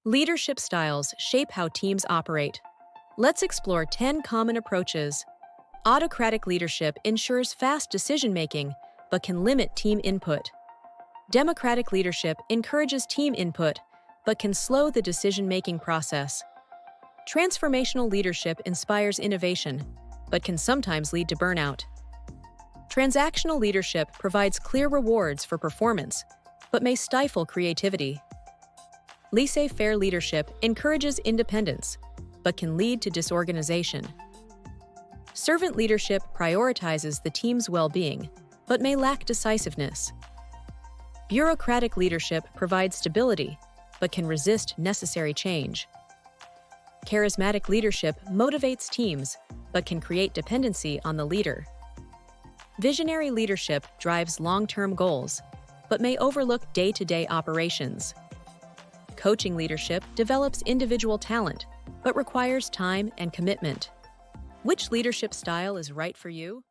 Leadership styles shape how teams operate. Let's explore 10 common approaches. Autocratic leadership ensures fast decision-making, but can limit team input. Democratic leadership encourages team input, but can slow the decision-making process. Transformational leadership inspires innovation, but can sometimes lead to burnout. Transactional leadership provides clear rewards for performance, but may stifle creativity. Laissez-faire leadership encourages independence, but can lead to disorganization. Servant leadership prioritizes the team's well-being, but may lack decisiveness. Bureaucratic leadership provides stability, but can resist necessary change. Charismatic leadership motivates teams, but can create dependency on the leader. Visionary leadership drives long-term goals, but may overlook day-to-day operations. Coaching leadership develops individual talent, but requires time and commitment. Which leadership style is right for you?